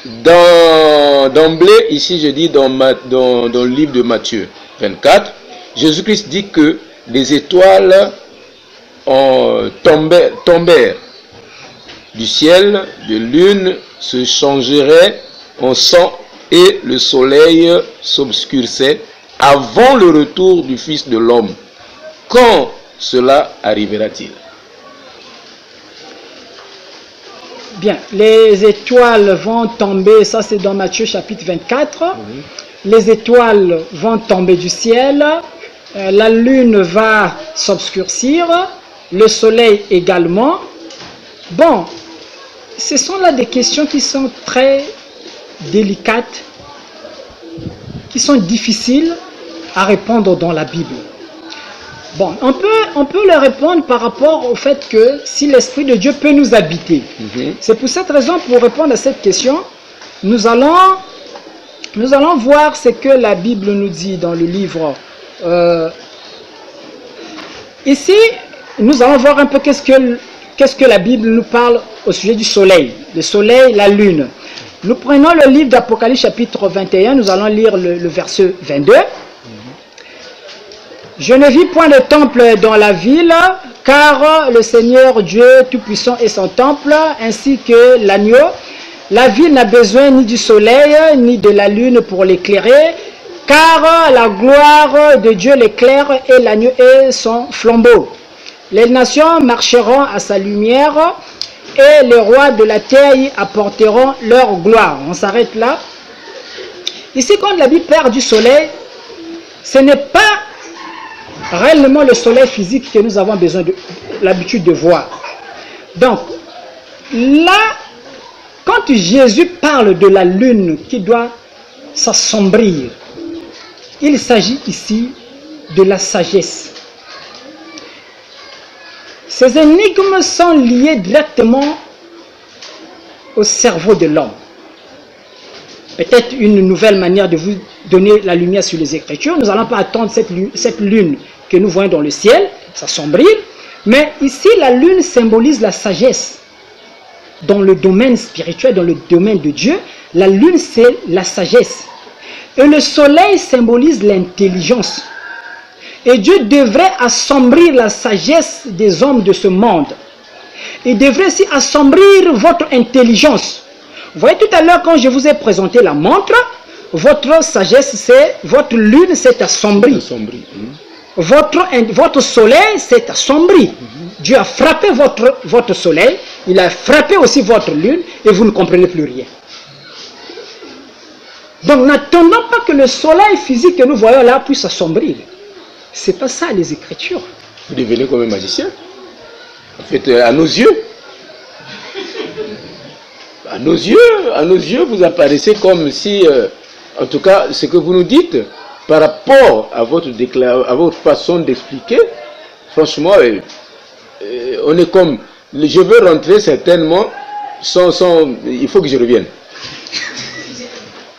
D'emblée, ici je dis dans le livre de Matthieu 24, Jésus-Christ dit que les étoiles tombèrent du ciel, de lune se changerait en sang et le soleil s'obscurcissait avant le retour du Fils de l'homme. Quand cela arrivera-t-il? Bien, les étoiles vont tomber, ça c'est dans Matthieu chapitre 24. Les étoiles vont tomber du ciel, la lune va s'obscurcir, le soleil également. Bon, ce sont là des questions qui sont très délicates, qui sont difficiles à répondre dans la Bible. Bon, on peut le répondre par rapport au fait que si l'Esprit de Dieu peut nous habiter. C'est pour cette raison, pour répondre à cette question, nous allons voir ce que la Bible nous dit dans le livre. Ici, nous allons voir un peu qu'est-ce que la Bible nous parle au sujet du soleil. Le soleil, la lune. Nous prenons le livre d'Apocalypse chapitre 21, nous allons lire le verset 22. Je ne vis point de temple dans la ville, car le Seigneur Dieu Tout-Puissant est son temple, ainsi que l'agneau. La ville n'a besoin ni du soleil, ni de la lune pour l'éclairer, car la gloire de Dieu l'éclaire et l'agneau est son flambeau. Les nations marcheront à sa lumière, et les rois de la terre y apporteront leur gloire. On s'arrête là. Ici, quand la Bible parle du soleil, ce n'est pas réellement le soleil physique que nous avons besoin de l'habitude de voir. Donc, là, quand Jésus parle de la lune qui doit s'assombrir, il s'agit ici de la sagesse. Ces énigmes sont liées directement au cerveau de l'homme. Peut-être une nouvelle manière de vous donner la lumière sur les Écritures. Nous n'allons pas attendre cette lune que nous voyons dans le ciel, s'assombrir. Mais ici, la lune symbolise la sagesse. Dans le domaine spirituel, dans le domaine de Dieu, la lune, c'est la sagesse. Et le soleil symbolise l'intelligence. Et Dieu devrait assombrir la sagesse des hommes de ce monde. Il devrait aussi assombrir votre intelligence. Vous voyez tout à l'heure quand je vous ai présenté la montre, votre sagesse, votre lune s'est assombrie. Votre soleil s'est assombri. Dieu a frappé votre soleil, il a frappé aussi votre lune et vous ne comprenez plus rien. Donc n'attendons pas que le soleil physique que nous voyons là puisse assombrir. C'est pas ça les Écritures. Vous devenez comme un magicien. En fait, à nos yeux, vous apparaissez comme si, en tout cas, ce que vous nous dites, par rapport à votre façon d'expliquer, franchement, on est comme, je veux rentrer certainement, il faut que je revienne.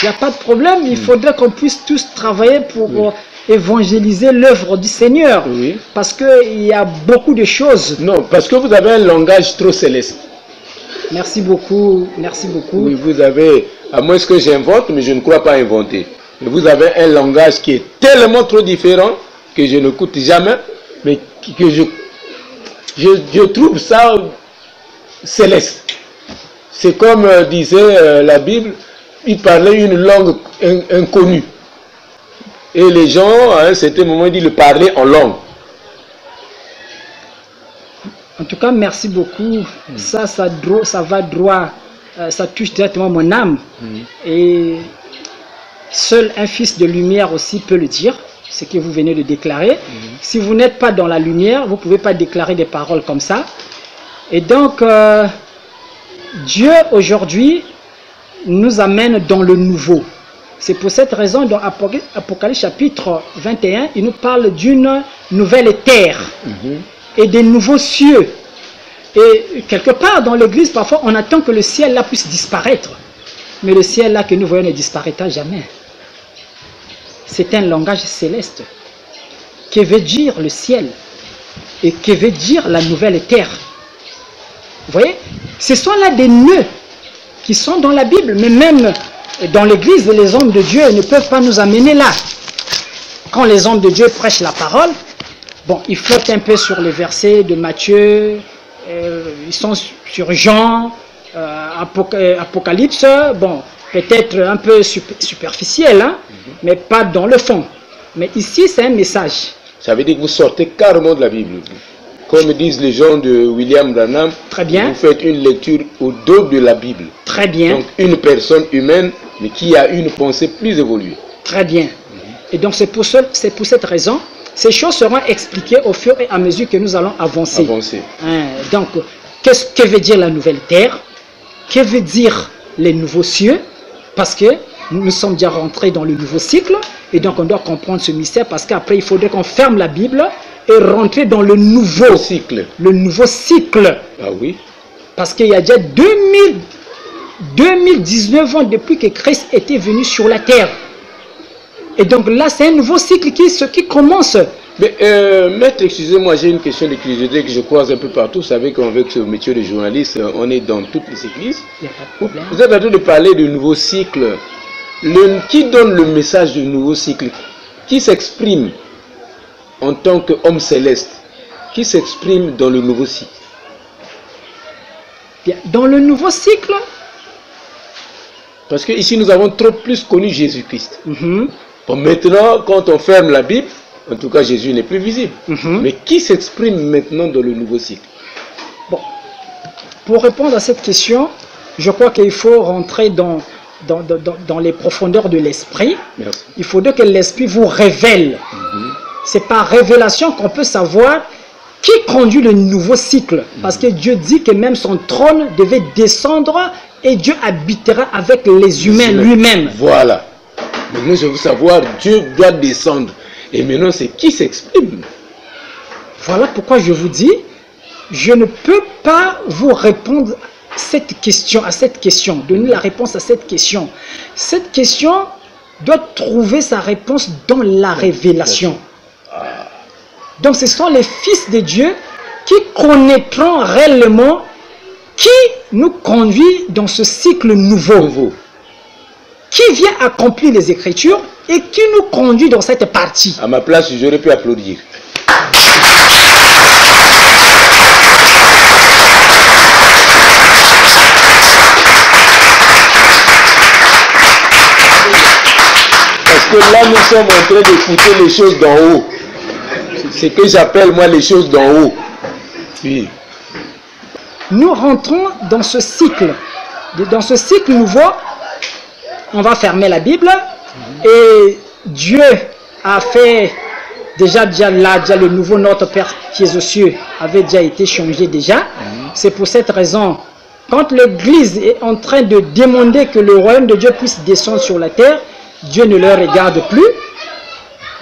Il n'y a pas de problème, il faudrait qu'on puisse tous travailler pour évangéliser l'œuvre du Seigneur. Oui. Parce qu'il y a beaucoup de choses. Non, parce que vous avez un langage trop céleste. Merci beaucoup, merci beaucoup. Oui, vous avez, à moins que j'invente, mais je ne crois pas inventer. Mais vous avez un langage qui est tellement trop différent que je n'écoute jamais, mais que je trouve ça céleste. C'est comme disait la Bible, il parlait une langue inconnue. Et les gens, à un certain moment, ils parlaient en langue. En tout cas, merci beaucoup. Ça va droit, ça touche directement mon âme. Et seul un fils de lumière aussi peut le dire, ce que vous venez de déclarer. Si vous n'êtes pas dans la lumière, vous ne pouvez pas déclarer des paroles comme ça. Et donc, Dieu aujourd'hui nous amène dans le nouveau. C'est pour cette raison, dans Apocalypse chapitre 21, il nous parle d'une nouvelle terre et des nouveaux cieux. Et quelque part dans l'église, parfois, on attend que le ciel là puisse disparaître. Mais le ciel là que nous voyons ne disparaîtra jamais. C'est un langage céleste. Que veut dire le ciel? Et que veut dire la nouvelle terre? Vous voyez? Ce sont là des nœuds qui sont dans la Bible. Mais même dans l'église, les hommes de Dieu ne peuvent pas nous amener là. Quand les hommes de Dieu prêchent la parole, bon, ils flottent un peu sur les versets de Matthieu, ils sont sur Jean, Apocalypse, bon, peut-être un peu superficiel, hein, mais pas dans le fond. Mais ici, c'est un message. Ça veut dire que vous sortez carrément de la Bible. Comme disent les gens de William Branham, très bien. Vous faites une lecture au dos de la Bible. Très bien. Donc une personne humaine, mais qui a une pensée plus évoluée. Très bien. Et donc c'est pour cette raison, ces choses seront expliquées au fur et à mesure que nous allons avancer. Donc, que veut dire la nouvelle terre? Que veut dire les nouveaux cieux? Parce que nous sommes déjà rentrés dans le nouveau cycle, et donc on doit comprendre ce mystère, parce qu'après il faudrait qu'on ferme la Bible et rentrer dans le nouveau cycle. Le nouveau cycle. Ah oui. Parce qu'il y a déjà 2019 ans depuis que Christ était venu sur la terre. Et donc là, c'est un nouveau cycle qui commence. Mais maître, excusez-moi, j'ai une question de curiosité que je croise un peu partout. Vous savez qu'avec ce métier de journaliste, on est dans toutes les églises. Il n'y a pas de problème. Vous êtes en train de parler de nouveau cycle. Qui donne le message du nouveau cycle? Qui s'exprime en tant qu'homme céleste? Qui s'exprime dans le nouveau cycle? Dans le nouveau cycle? Parce qu'ici, nous avons trop plus connu Jésus-Christ. Bon, maintenant, quand on ferme la Bible, en tout cas, Jésus n'est plus visible. Mais qui s'exprime maintenant dans le nouveau cycle? Bon, pour répondre à cette question, je crois qu'il faut rentrer dans les profondeurs de l'esprit. Il faudrait que l'esprit vous révèle. C'est par révélation qu'on peut savoir qui conduit le nouveau cycle. Parce que Dieu dit que même son trône devait descendre et Dieu habitera avec les humains lui-même. Voilà. Maintenant, je veux savoir, Dieu doit descendre. Et maintenant, c'est qui s'exprime? Voilà pourquoi je vous dis, je ne peux pas vous répondre à cette question, donner la réponse à cette question. Cette question doit trouver sa réponse dans la révélation. Donc, ce sont les fils de Dieu qui connaîtront réellement qui nous conduit dans ce cycle nouveau. Qui vient accomplir les Écritures et qui nous conduit dans cette partie. À ma place, j'aurais pu applaudir. Parce que là, nous sommes en train d'écouter les choses d'en haut. C'est ce que j'appelle, moi, les choses d'en haut. Oui. Nous rentrons dans ce cycle. Dans ce cycle nouveau, on va fermer la Bible et Dieu a fait déjà le nouveau Notre Père qui est aux cieux avait déjà été changé déjà. C'est pour cette raison, quand l'Église est en train de demander que le royaume de Dieu puisse descendre sur la terre, Dieu ne le regarde plus.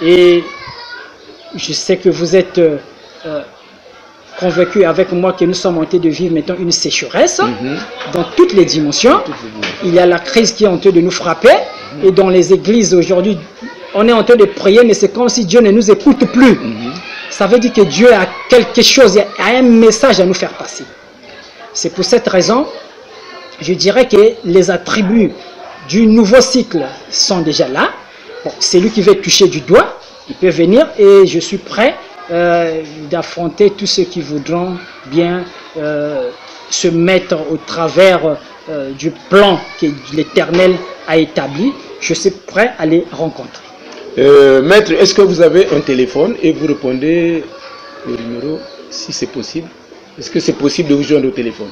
Et je sais que vous êtes convaincus avec moi que nous sommes en train de vivre maintenant une sécheresse dans toutes les dimensions. Il y a la crise qui est en train de nous frapper et dans les églises aujourd'hui, on est en train de prier, mais c'est comme si Dieu ne nous écoute plus. Ça veut dire que Dieu a quelque chose, il a un message à nous faire passer. C'est pour cette raison, je dirais que les attributs du nouveau cycle sont déjà là. Bon, c'est lui qui veut toucher du doigt, il peut venir et je suis prêt d'affronter tous ceux qui voudront bien se mettre au travers du plan que l'Éternel a établi. Je suis prêt à les rencontrer. Maître, est-ce que vous avez un téléphone et vous répondez le numéro si c'est possible? Est-ce que c'est possible de vous joindre au téléphone?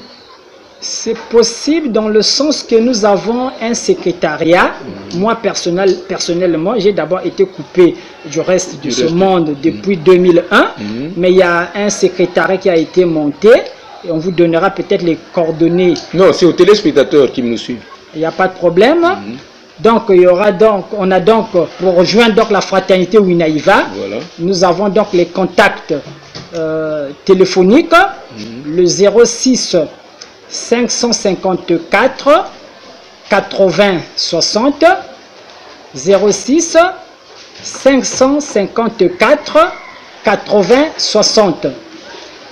C'est possible dans le sens que nous avons un secrétariat. Moi, personnellement, j'ai d'abord été coupé du reste de ce monde depuis 2001. Mais il y a un secrétariat qui a été monté. Et on vous donnera peut-être les coordonnées. Non, c'est aux téléspectateurs qui nous suivent. Il n'y a pas de problème. Donc, on a donc, pour rejoindre donc la fraternité Winaïva, nous avons donc les contacts téléphoniques, le 06 554 80 60, 06 554 80 60.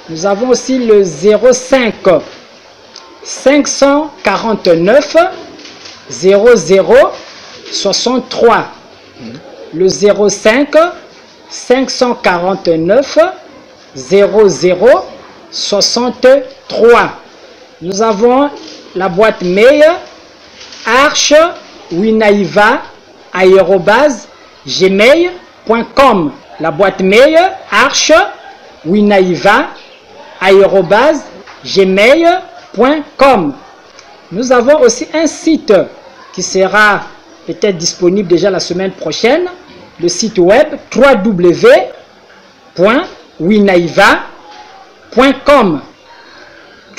Nous avons aussi le 05 549 00 63. Le 05 549 00 63. Nous avons la boîte mail archewinaiva@gmail.com. La boîte mail archewinaiva@gmail.com. Nous avons aussi un site qui sera peut-être disponible déjà la semaine prochaine, le site web www.winaiva.com.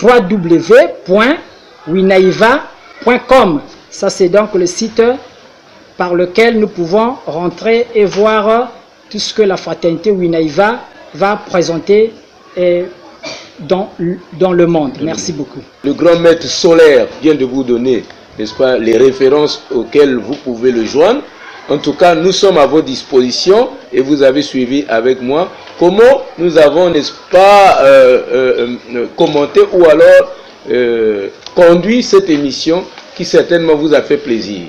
www.winaiva.com. Ça, c'est donc le site par lequel nous pouvons rentrer et voir tout ce que la fraternité Winaiva va présenter dans le monde. Merci beaucoup. Le grand maître Solaire vient de vous donner, n'est-ce pas, les références auxquelles vous pouvez le joindre. En tout cas, nous sommes à votre disposition et vous avez suivi avec moi comment nous avons, n'est-ce pas, commenté ou alors conduit cette émission qui certainement vous a fait plaisir.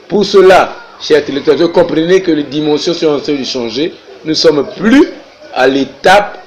Pour cela, chers téléspectateurs, comprenez que les dimensions sont en train de changer. Nous ne sommes plus à l'étape